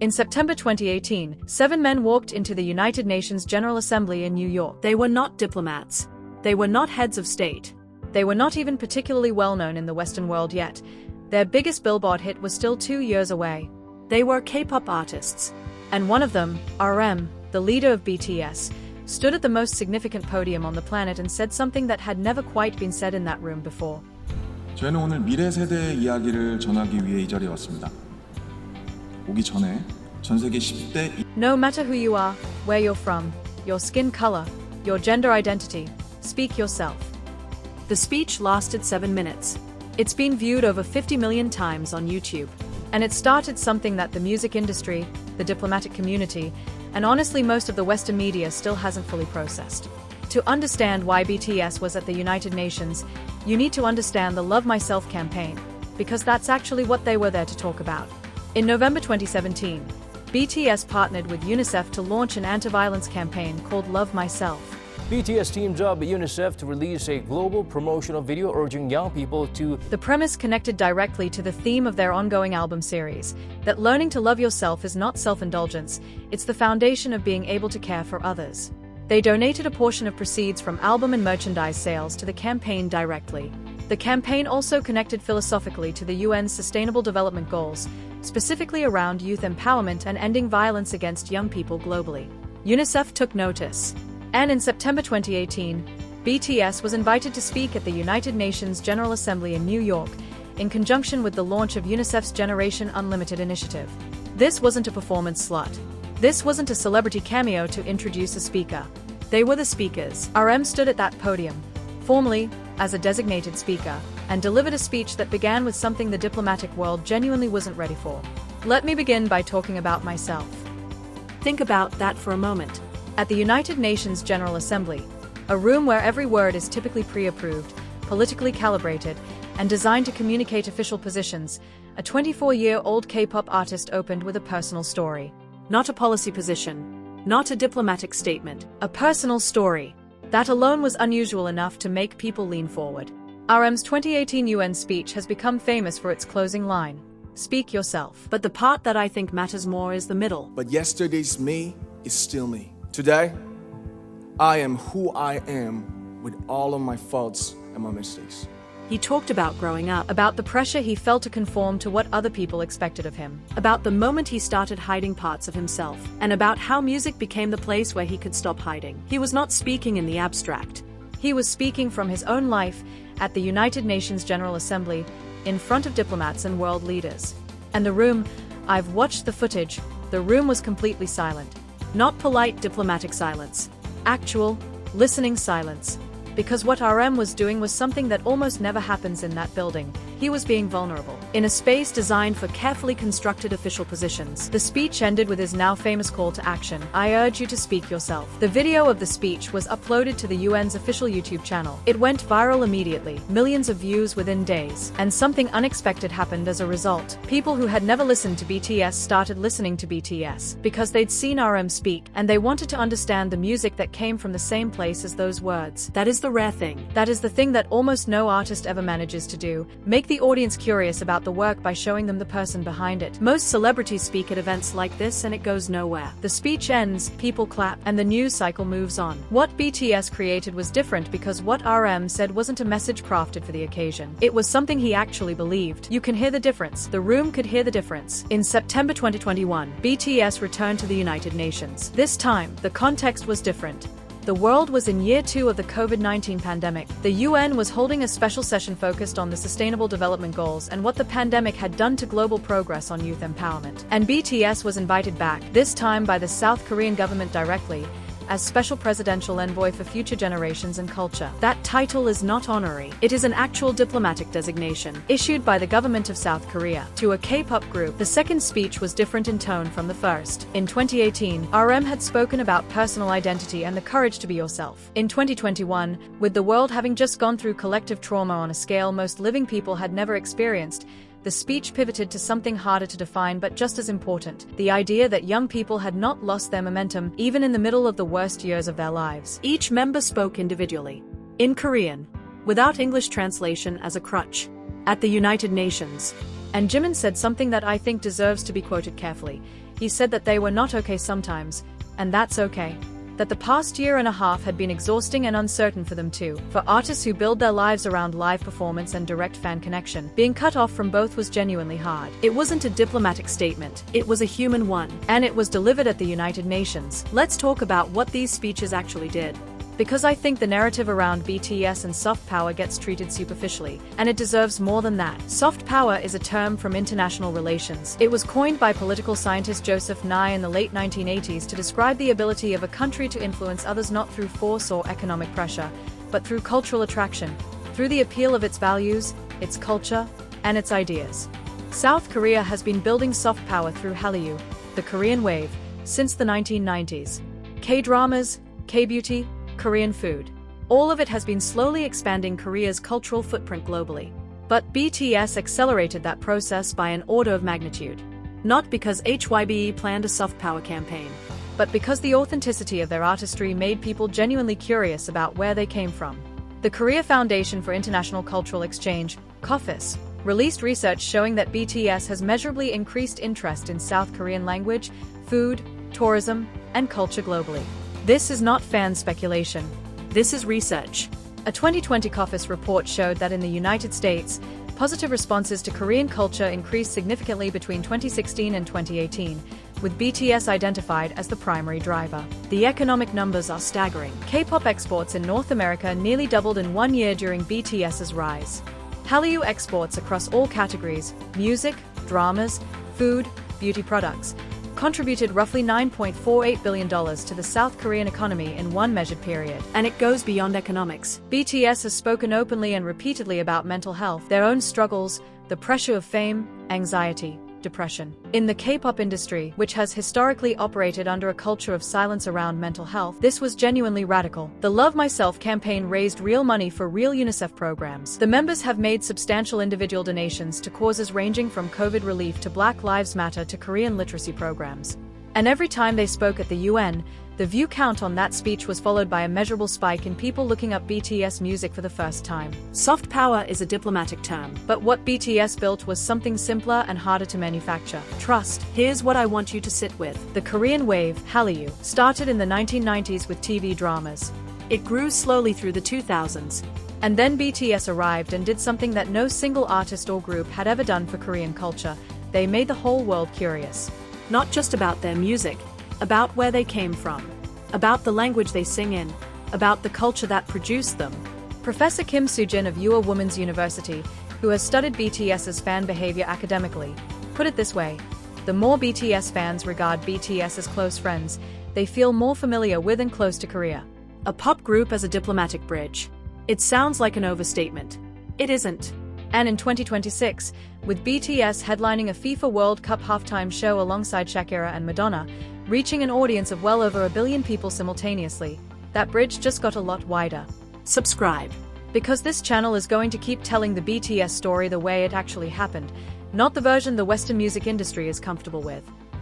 In September 2018, 7 men walked into the United Nations General Assembly in New York. They were not diplomats. They were not heads of state. They were not even particularly well known in the Western world yet. Their biggest Billboard hit was still 2 years away. They were K-pop artists. And one of them, RM, the leader of BTS, stood at the most significant podium on the planet and said something that had never quite been said in that room before. 저희는 오늘 미래 세대의 이야기를 전하기 위해 이 자리에 왔습니다. 오기 전에 전 세계 10대 No matter who you are, where you're from, your skin color, your gender identity, speak yourself. The speech lasted 7 minutes. It's been viewed over 50 million times on YouTube. And it started something that the music industry, the diplomatic community, and honestly most of the Western media still hasn't fully processed. To understand why BTS was at the United Nations, you need to understand the Love Myself campaign, because that's actually what they were there to talk about. In November 2017, BTS partnered with UNICEF to launch an anti-violence campaign called Love Myself. BTS teamed up with UNICEF to release a global promotional video urging young people to... The premise connected directly to the theme of their ongoing album series, that learning to love yourself is not self-indulgence, it's the foundation of being able to care for others. They donated a portion of proceeds from album and merchandise sales to the campaign directly. The campaign also connected philosophically to the UN's Sustainable Development Goals, specifically around youth empowerment and ending violence against young people globally. UNICEF took notice. And in September 2018, BTS was invited to speak at the United Nations General Assembly in New York, in conjunction with the launch of UNICEF's Generation Unlimited initiative. This wasn't a performance slot. This wasn't a celebrity cameo to introduce a speaker. They were the speakers. RM stood at that podium, formally, as a designated speaker, and delivered a speech that began with something the diplomatic world genuinely wasn't ready for. Let me begin by talking about myself. Think about that for a moment. At the United Nations General Assembly, a room where every word is typically pre-approved, politically calibrated, and designed to communicate official positions, a 24-year-old K-pop artist opened with a personal story. Not a policy position. Not a diplomatic statement. A personal story. That alone was unusual enough to make people lean forward. RM's 2018 UN speech has become famous for its closing line. Speak yourself. But the part that I think matters more is the middle. But yesterday's me is still me. Today, I am who I am with all of my faults and my mistakes. He talked about growing up, About the pressure he felt to conform to what other people expected of him. about the moment he started hiding parts of himself, and about how music became the place where he could stop hiding. He was not speaking in the abstract. He was speaking from his own life at the United Nations General Assembly, in front of diplomats and world leaders. And the room, I've watched the footage, the room was completely silent. Not polite diplomatic silence. Actual, listening silence. Because what RM was doing was something that almost never happens in that building. He was being vulnerable. In a space designed for carefully constructed official positions. The speech ended with his now famous call to action. I urge you to speak yourself. The video of the speech was uploaded to the UN's official YouTube channel. It went viral immediately, millions of views within days. And something unexpected happened as a result. People who had never listened to BTS started listening to BTS, because they'd seen RM speak, and they wanted to understand the music that came from the same place as those words. That is the rare thing. That is the thing that almost no artist ever manages to do, make the audience curious about the work by showing them the person behind it. Most celebrities speak at events like this and it goes nowhere. The speech ends, people clap, and the news cycle moves on. What BTS created was different because what RM said wasn't a message crafted for the occasion. It was something he actually believed. You can hear the difference. The room could hear the difference. In September 2021, BTS returned to the United Nations. This time, the context was different. The world was in year 2 of the COVID-19 pandemic. The UN was holding a special session focused on the Sustainable Development Goals and what the pandemic had done to global progress on youth empowerment. And BTS was invited back, this time by the South Korean government directly, as Special Presidential Envoy for Future Generations and Culture. That title is not honorary. It is an actual diplomatic designation, issued by the government of South Korea to a K-pop group. The second speech was different in tone from the first. In 2018, RM had spoken about personal identity and the courage to be yourself. In 2021, with the world having just gone through collective trauma on a scale most living people had never experienced, the speech pivoted to something harder to define but just as important, the idea that young people had not lost their momentum, even in the middle of the worst years of their lives. Each member spoke individually, in Korean, without English translation as a crutch, at the United Nations. And Jimin said something that I think deserves to be quoted carefully. He said that they were not okay sometimes, and that's okay. That the past year and a half had been exhausting and uncertain for them too. For artists who build their lives around live performance and direct fan connection, being cut off from both was genuinely hard. It wasn't a diplomatic statement, it was a human one. And it was delivered at the United Nations. Let's talk about what these speeches actually did. Because I think the narrative around BTS and soft power gets treated superficially, and it deserves more than that. Soft power is a term from international relations. It was coined by political scientist Joseph Nye in the late 1980s to describe the ability of a country to influence others not through force or economic pressure, but through cultural attraction, through the appeal of its values, its culture, and its ideas. South Korea has been building soft power through Hallyu, the Korean wave, since the 1990s. K-dramas, K-beauty, Korean food. All of it has been slowly expanding Korea's cultural footprint globally. But BTS accelerated that process by an order of magnitude. Not because HYBE planned a soft power campaign, but because the authenticity of their artistry made people genuinely curious about where they came from. The Korea Foundation for International Cultural Exchange, KOFIS, released research showing that BTS has measurably increased interest in South Korean language, food, tourism, and culture globally. This is not fan speculation. This is research. A 2020 KOFIS report showed that in the United States, positive responses to Korean culture increased significantly between 2016 and 2018, with BTS identified as the primary driver. The economic numbers are staggering. K-pop exports in North America nearly doubled in 1 year during BTS's rise. Hallyu exports across all categories, music, dramas, food, beauty products, contributed roughly $9.48 billion to the South Korean economy in one measured period. And it goes beyond economics. BTS has spoken openly and repeatedly about mental health, their own struggles, the pressure of fame, anxiety, depression. In the K-pop industry, which has historically operated under a culture of silence around mental health, this was genuinely radical. The Love Myself campaign raised real money for real UNICEF programs. The members have made substantial individual donations to causes ranging from COVID relief to Black Lives Matter to Korean literacy programs. And every time they spoke at the UN, the view count on that speech was followed by a measurable spike in people looking up BTS music for the first time. Soft power is a diplomatic term. But what BTS built was something simpler and harder to manufacture: trust. Here's what I want you to sit with. The Korean wave, Hallyu, started in the 1990s with TV dramas. It grew slowly through the 2000s. And then BTS arrived and did something that no single artist or group had ever done for Korean culture. They made the whole world curious. Not just about their music, about where they came from, about the language they sing in, about the culture that produced them. Professor Kim Soo-jin of Ua Women's University, who has studied BTS's fan behavior academically, put it this way: the more BTS fans regard BTS as close friends, they feel more familiar with and close to Korea. A pop group as a diplomatic bridge. It sounds like an overstatement. It isn't. And in 2026, with BTS headlining a FIFA World Cup halftime show alongside Shakira and Madonna, reaching an audience of well over 1 billion people simultaneously, that bridge just got a lot wider. Subscribe. Because this channel is going to keep telling the BTS story the way it actually happened, not the version the Western music industry is comfortable with.